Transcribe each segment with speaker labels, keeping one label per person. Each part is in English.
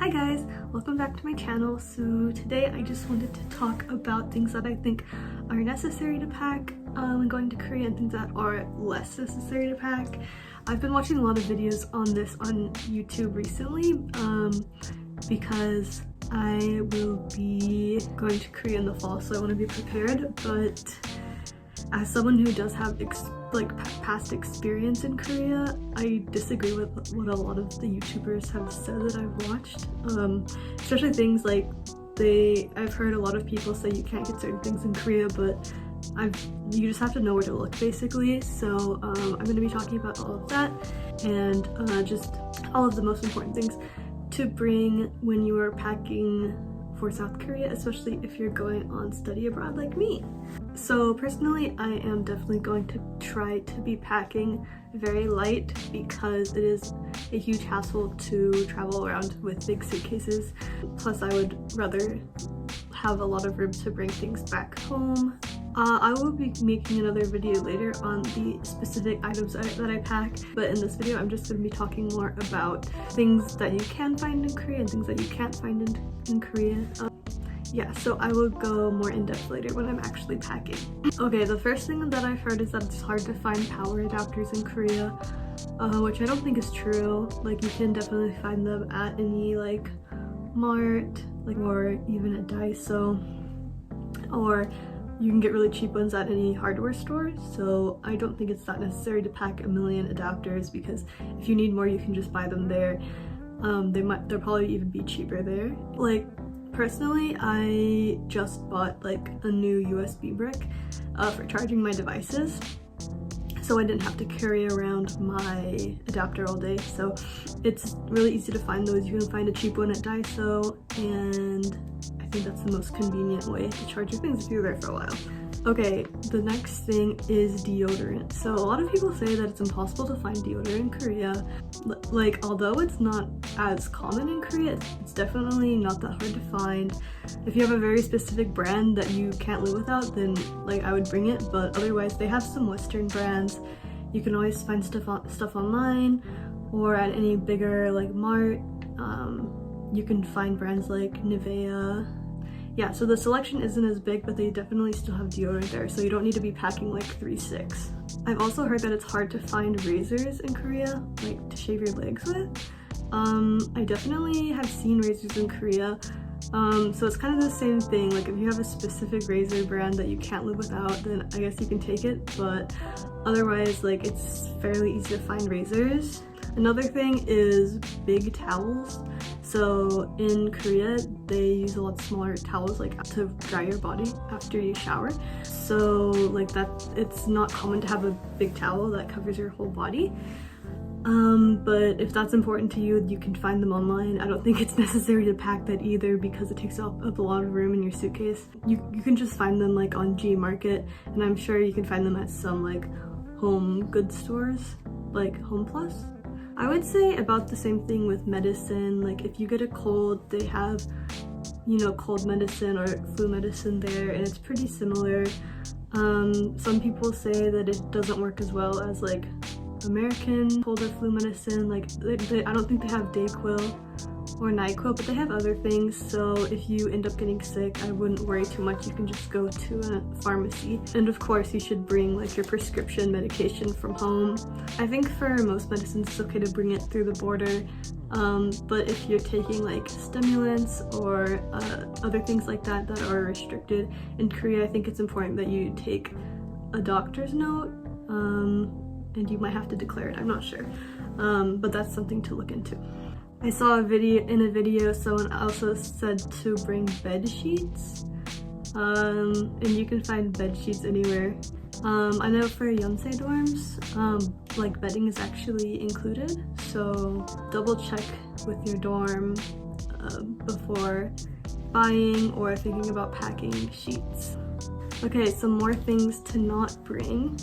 Speaker 1: Hi guys, welcome back to my channel. So today I just wanted to talk about things that I think are necessary to pack when going to Korea and things that are less necessary to pack. I've been watching a lot of videos on this on YouTube recently because I will be going to Korea in the fall, so I want to be prepared. But as someone who does have past experience in Korea, I disagree with what a lot of the YouTubers have said that I've watched. Especially things like I've heard a lot of people say you can't get certain things in Korea, but you just have to know where to look basically. So I'm going to be talking about all of that and just all of the most important things to bring when you are packing for South Korea, especially if you're going on study abroad like me. So personally, I am definitely going to try to be packing very light because it is a huge hassle to travel around with big suitcases. Plus, I would rather have a lot of room to bring things back home. I will be making another video later on the specific items that I pack, but in this video I'm just going to be talking more about things that you can find in Korea and things that you can't find in Korea. Yeah, so I will go more in depth later when I'm actually packing. Okay, the first thing that I've heard is that it's hard to find power adapters in Korea, which I don't think is true. Like, you can definitely find them at any Mart, or even at Daiso, or you can get really cheap ones at any hardware store. So I don't think it's that necessary to pack a million adapters, because if you need more you can just buy them there. They'll probably even be cheaper there. Personally, I just bought a new USB brick for charging my devices, so I didn't have to carry around my adapter all day. So it's really easy to find those. You can find a cheap one at Daiso, and I think that's the most convenient way to charge your things if you're there for a while. Okay, the next thing is deodorant. So a lot of people say that it's impossible to find deodorant in Korea. Although it's not as common in Korea, it's definitely not that hard to find. If you have a very specific brand that you can't live without, then I would bring it. But otherwise, they have some Western brands. You can always find stuff online or at any bigger Mart. You can find brands like Naver. Yeah, so the selection isn't as big, but they definitely still have deodorant there, so you don't need to be packing 3-6. I've also heard that it's hard to find razors in Korea, to shave your legs with. I definitely have seen razors in Korea, so it's kind of the same thing. If you have a specific razor brand that you can't live without, then I guess you can take it, but otherwise, it's fairly easy to find razors. Another thing is big towels. So in Korea, they use a lot smaller towels to dry your body after you shower. So it's not common to have a big towel that covers your whole body. But if that's important to you, you can find them online. I don't think it's necessary to pack that either because it takes up a lot of room in your suitcase. You can just find them on Gmarket, and I'm sure you can find them at some home goods stores, like Home Plus. I would say about the same thing with medicine. If you get a cold, they have, cold medicine or flu medicine there, and it's pretty similar. Some people say that it doesn't work as well as American cold or flu medicine. I don't think they have Dayquil or NyQuil, but they have other things. So if you end up getting sick, I wouldn't worry too much. You can just go to a pharmacy. And of course, you should bring your prescription medication from home. I think for most medicines, it's okay to bring it through the border. But if you're taking stimulants or other things like that that are restricted in Korea, I think it's important that you take a doctor's note, and you might have to declare it. I'm not sure, but that's something to look into. I saw in a video someone also said to bring bed sheets, and you can find bed sheets anywhere. I know for Yonsei dorms, bedding is actually included, so double check with your dorm before buying or thinking about packing sheets. Okay, some more things to not bring.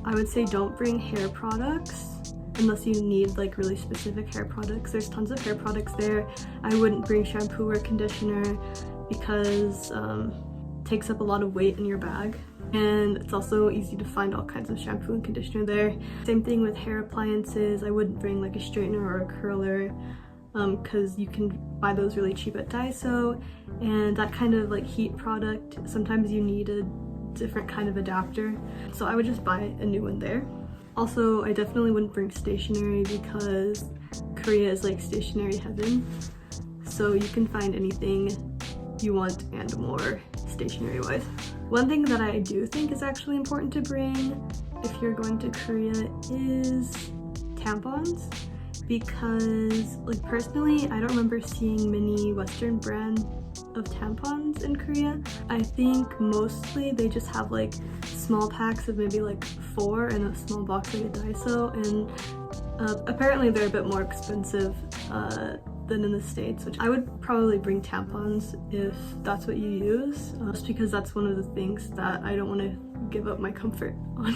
Speaker 1: I would say don't bring hair products unless you need really specific hair products. There's tons of hair products there. I wouldn't bring shampoo or conditioner because it takes up a lot of weight in your bag, and it's also easy to find all kinds of shampoo and conditioner there. Same thing with hair appliances. I wouldn't bring a straightener or a curler. because you can buy those really cheap at Daiso, and that kind of like heat product, sometimes you need a different kind of adapter, so I would just buy a new one there. Also, I definitely wouldn't bring stationery because Korea is like stationery heaven, so you can find anything you want and more stationery wise. One thing that I do think is actually important to bring if you're going to Korea is tampons, because like personally I don't remember seeing many Western brands of tampons in Korea. I think mostly they just have like small packs of maybe like 4 in a small box like a Daiso, and apparently they're a bit more expensive than in the States, which I would probably bring tampons if that's what you use, just because that's one of the things that I don't want to give up my comfort on.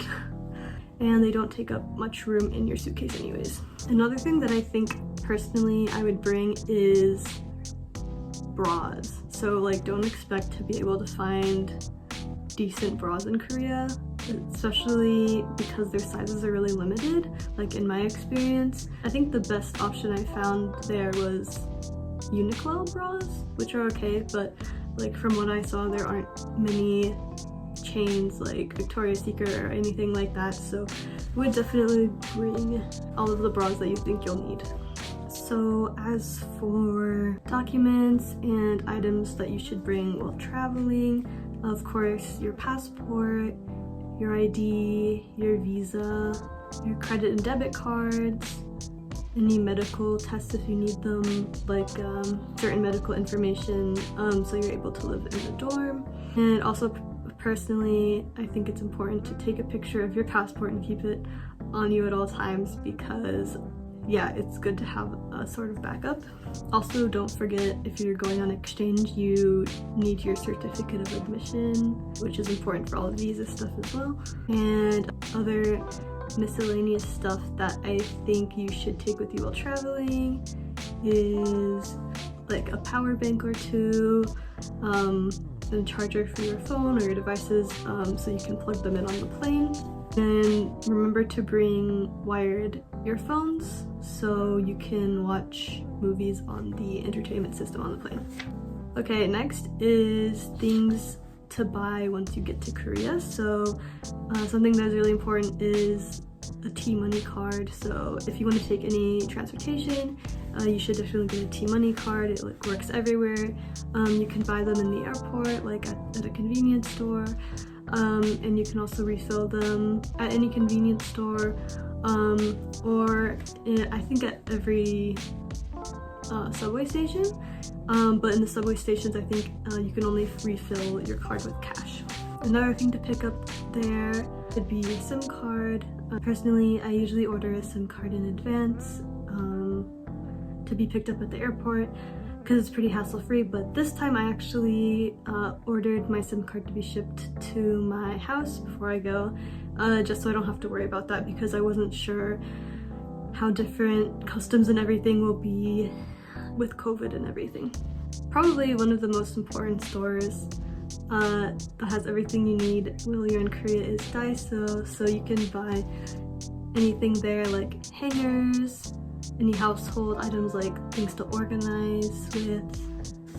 Speaker 1: And they don't take up much room in your suitcase anyways. Another thing that I think personally I would bring is bras. So like don't expect to be able to find decent bras in Korea, especially because their sizes are really limited. Like in my experience, I think the best option I found there was Uniqlo bras, which are okay, but like from what I saw there aren't many chains like Victoria's Secret or anything like that, so I would definitely bring all of the bras that you think you'll need. So as for documents and items that you should bring while traveling, of course your passport, your ID, your visa, your credit and debit cards, any medical tests if you need them, like certain medical information so you're able to live in the dorm. And also personally, I think it's important to take a picture of your passport and keep it on you at all times, because yeah, it's good to have a sort of backup. Also, don't forget if you're going on exchange, you need your certificate of admission, which is important for all the visa stuff as well. And other miscellaneous stuff that I think you should take with you while traveling is like a power bank or two, a charger for your phone or your devices so you can plug them in on the plane. And remember to bring wired earphones so you can watch movies on the entertainment system on the plane. Okay, next is things to buy once you get to Korea. So something that is really important is a T-money card. So if you want to take any transportation, you should definitely get a T-money card. It like works everywhere. You can buy them in the airport, like at a convenience store, and you can also refill them at any convenience store, or I think at every subway station. But in the subway stations, I think you can only refill your card with cash. Another thing to pick up there would be your SIM card. Personally, I usually order a SIM card in advance to be picked up at the airport because it's pretty hassle-free, but this time I actually ordered my SIM card to be shipped to my house before I go, just so I don't have to worry about that, because I wasn't sure how different customs and everything will be with COVID and everything. Probably one of the most important stores that has everything you need while you're in Korea is Daiso, so you can buy anything there like hangers, any household items like things to organize with,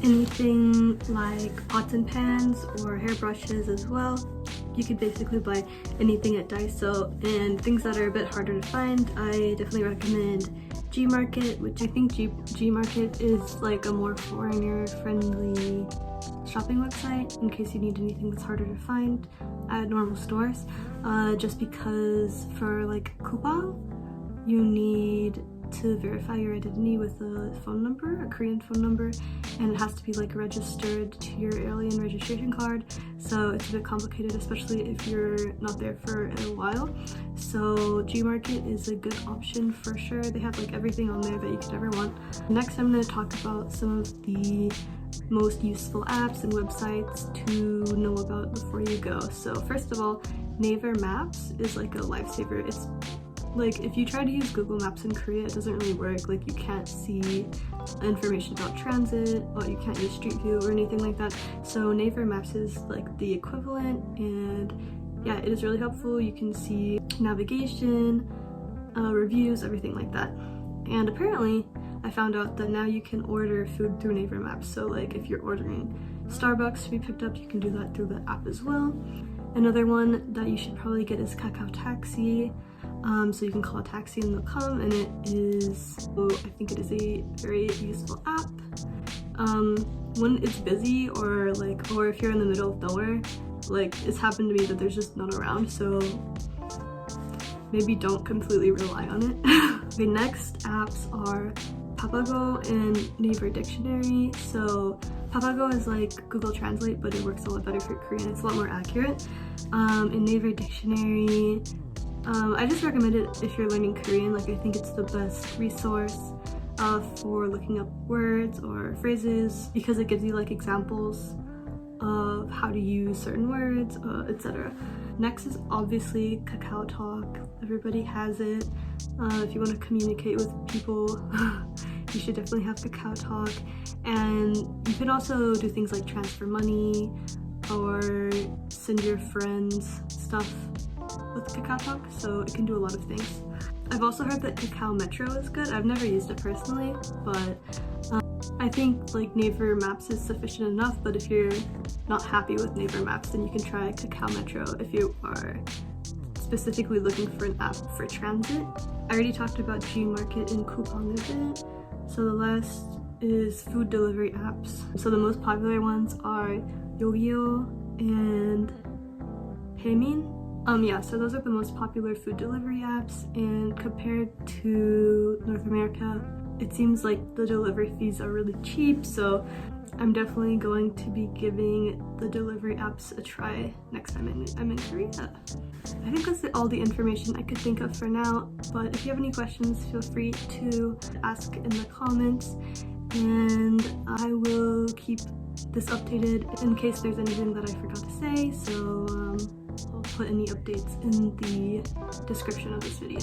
Speaker 1: anything like pots and pans or hairbrushes as well. You could basically buy anything at Daiso, and things that are a bit harder to find, I definitely recommend Gmarket, which I think Gmarket is like a more foreigner-friendly shopping website in case you need anything that's harder to find at normal stores. Just because for like Kakao, you need to verify your identity with a phone number, a Korean phone number, and it has to be like registered to your alien registration card, so it's a bit complicated, especially if you're not there for a while. So Gmarket is a good option for sure. They have like everything on there that you could ever want. Next, I'm going to talk about some of the most useful apps and websites to know about before you go. So first of all, Naver Maps is like a lifesaver. It's like if you try to use Google Maps in Korea, it doesn't really work. Like you can't see information about transit, or you can't use Street View or anything like that. So Naver Maps is like the equivalent, and yeah, it is really helpful. You can see navigation, reviews, everything like that. And apparently I found out that now you can order food through Naver Maps. So like if you're ordering Starbucks to be picked up, you can do that through the app as well. Another one that you should probably get is Kakao Taxi. So you can call a taxi and they'll come, and I think it is a very useful app. When it's busy or if you're in the middle of nowhere, like it's happened to me that there's just none around, so maybe don't completely rely on it. The next apps are Papago and Naver Dictionary. So Papago is like Google Translate, but it works a lot better for Korean. It's a lot more accurate. In Naver Dictionary, I just recommend it if you're learning Korean. Like I think it's the best resource for looking up words or phrases because it gives you like examples of how to use certain words, etc. Next is obviously Kakao Talk. Everybody has it. If you want to communicate with people, you should definitely have Kakao Talk. And you can also do things like transfer money or send your friends stuff with Kakao Talk, so it can do a lot of things. I've also heard that Kakao Metro is good. I've never used it personally, but I think like Naver Maps is sufficient enough, but if you're not happy with Naver Maps, then you can try Kakao Metro if you are specifically looking for an app for transit. I already talked about Gmarket and Coupang a bit, so the last is food delivery apps. So the most popular ones are Yogiyo and Baemin. So those are the most popular food delivery apps, and compared to North America, it seems like the delivery fees are really cheap, so I'm definitely going to be giving the delivery apps a try next time I'm in Korea. I think that's all the information I could think of for now, but if you have any questions, feel free to ask in the comments, and I will keep this updated in case there's anything that I forgot to say, so I'll put any updates in the description of this video.